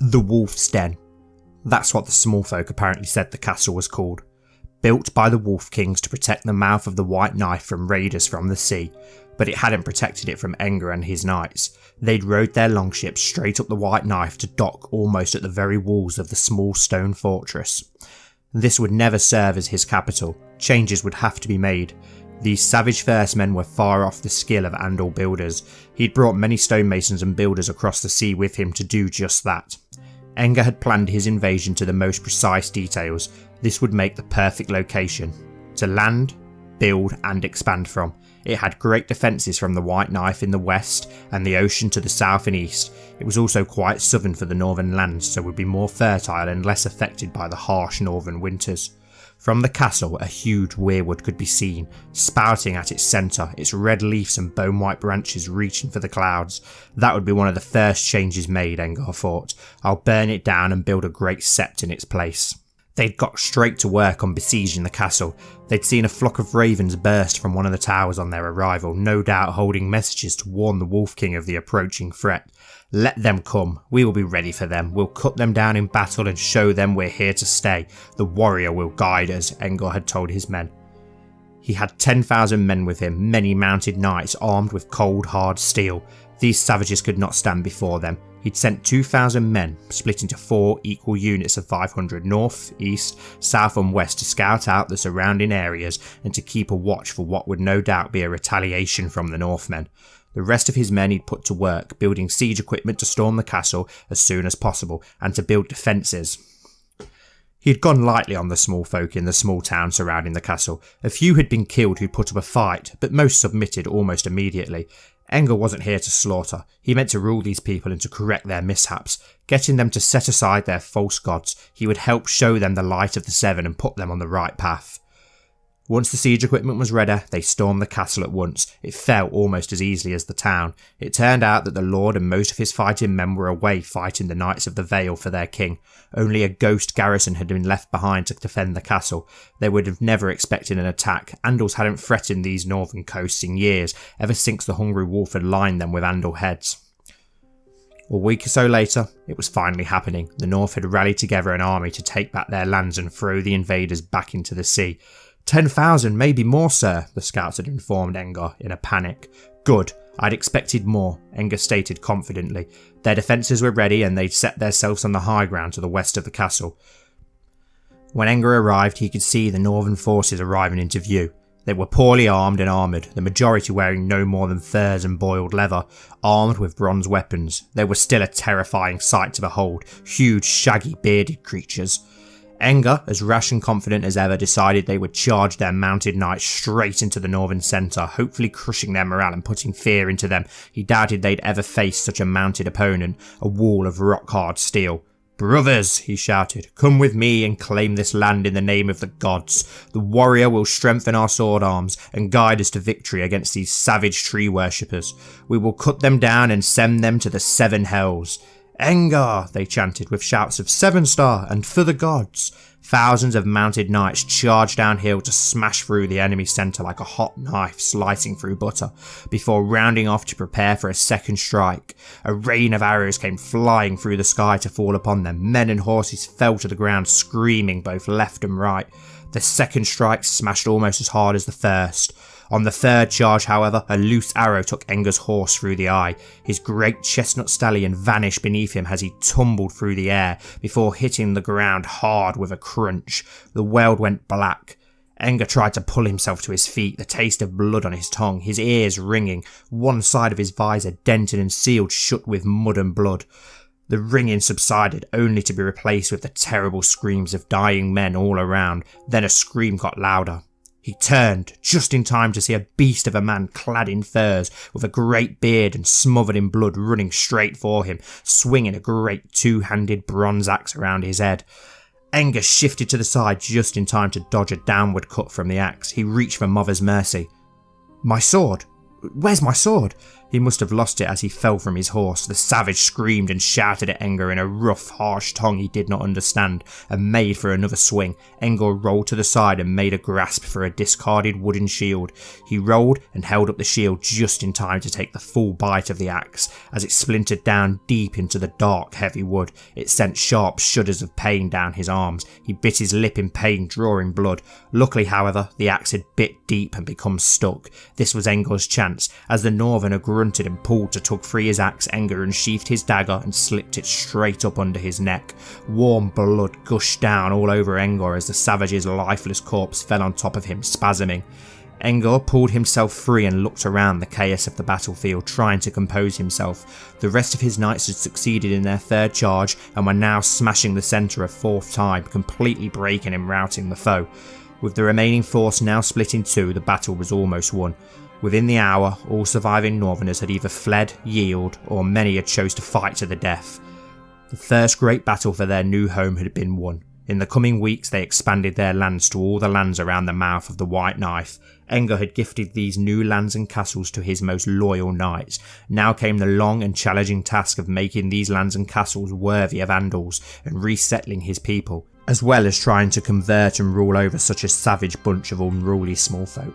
The Wolfsden. That's what the smallfolk apparently said the castle was called. Built by the Wolf Kings to protect the mouth of the White Knife from raiders from the sea, but it hadn't protected it from Enger and his knights. They'd rowed their longships straight up the White Knife to dock almost at the very walls of the small stone fortress. This would never serve as his capital. Changes would have to be made. These savage firstmen were far off the skill of Andal builders. He'd brought many stonemasons and builders across the sea with him to do just that. Enger had planned his invasion to the most precise details. This would make the perfect location to land, build and expand from. It had great defences from the White Knife in the west and the ocean to the south and east. It was also quite southern for the northern lands, so would be more fertile and less affected by the harsh northern winters. From the castle, a huge weirwood could be seen, spouting at its centre, its red leaves and bone-white branches reaching for the clouds. That would be one of the first changes made, Enger thought. I'll burn it down and build a great sept in its place. They'd got straight to work on besieging the castle. They'd seen a flock of ravens burst from one of the towers on their arrival, no doubt holding messages to warn the Wolf King of the approaching threat. Let them come, we will be ready for them, we'll cut them down in battle and show them we're here to stay. The warrior will guide us, Enger had told his men. He had 10,000 men with him, many mounted knights armed with cold hard steel. These savages could not stand before them. He'd sent 2,000 men, split into 4 equal units of 500 north, east, south and west to scout out the surrounding areas and to keep a watch for what would no doubt be a retaliation from the Northmen. The rest of his men he'd put to work, building siege equipment to storm the castle as soon as possible and to build defences. He had gone lightly on the small folk in the small town surrounding the castle. A few had been killed who'd put up a fight, but most submitted almost immediately. Enger wasn't here to slaughter. He meant to rule these people and to correct their mishaps. Getting them to set aside their false gods, he would help show them the light of the Seven and put them on the right path. Once the siege equipment was ready, they stormed the castle at once. It fell almost as easily as the town. It turned out that the Lord and most of his fighting men were away fighting the Knights of the Vale for their king. Only a ghost garrison had been left behind to defend the castle. They would have never expected an attack. Andals hadn't threatened these northern coasts in years, ever since the hungry wolf had lined them with Andal heads. A week or so later, it was finally happening. The North had rallied together an army to take back their lands and throw the invaders back into the sea. 10,000, maybe more, sir, the scouts had informed Enger in a panic. Good, I'd expected more, Enger stated confidently. Their defences were ready and they'd set themselves on the high ground to the west of the castle. When Enger arrived, he could see the northern forces arriving into view. They were poorly armed and armoured, the majority wearing no more than furs and boiled leather, armed with bronze weapons. They were still a terrifying sight to behold, huge, shaggy, bearded creatures. Enger, as rash and confident as ever, decided they would charge their mounted knights straight into the northern centre, hopefully crushing their morale and putting fear into them. He doubted they'd ever face such a mounted opponent, a wall of rock-hard steel. "Brothers," he shouted, "come with me and claim this land in the name of the gods. The warrior will strengthen our sword arms and guide us to victory against these savage tree worshippers. We will cut them down and send them to the 7 hells. Enger, they chanted with shouts of 7-star and for the gods. Thousands of mounted knights charged downhill to smash through the enemy centre like a hot knife slicing through butter, before rounding off to prepare for a second strike. A rain of arrows came flying through the sky to fall upon them. Men and horses fell to the ground screaming both left and right. The second strike smashed almost as hard as the first. On the third charge, however, a loose arrow took Enger's horse through the eye. His great chestnut stallion vanished beneath him as he tumbled through the air, before hitting the ground hard with a crunch. The world went black. Enger tried to pull himself to his feet, the taste of blood on his tongue, his ears ringing, one side of his visor dented and sealed shut with mud and blood. The ringing subsided, only to be replaced with the terrible screams of dying men all around. Then a scream got louder. He turned, just in time to see a beast of a man clad in furs, with a great beard and smothered in blood, running straight for him, swinging a great 2-handed bronze axe around his head. Enger shifted to the side just in time to dodge a downward cut from the axe. He reached for Mother's mercy. "My sword? Where's my sword?" He must have lost it as he fell from his horse. The savage screamed and shouted at Enger in a rough, harsh tongue he did not understand, and made for another swing. Enger rolled to the side and made a grasp for a discarded wooden shield. He rolled and held up the shield just in time to take the full bite of the axe. As it splintered down deep into the dark, heavy wood, it sent sharp shudders of pain down his arms. He bit his lip in pain, drawing blood. Luckily, however, the axe had bit deep and become stuck. This was Enger's chance. As the Northerner grunted and pulled to tug free his axe, Enger unsheathed his dagger and slipped it straight up under his neck. Warm blood gushed down all over Enger as the savage's lifeless corpse fell on top of him, spasming. Enger pulled himself free and looked around the chaos of the battlefield, trying to compose himself. The rest of his knights had succeeded in their third charge and were now smashing the centre a fourth time, completely breaking and routing the foe. With the remaining force now split in two, the battle was almost won. Within the hour, all surviving Northerners had either fled, yield, or many had chose to fight to the death. The first great battle for their new home had been won. In the coming weeks they expanded their lands to all the lands around the mouth of the White Knife. Enger had gifted these new lands and castles to his most loyal knights. Now came the long and challenging task of making these lands and castles worthy of Andals and resettling his people, as well as trying to convert and rule over such a savage bunch of unruly small folk.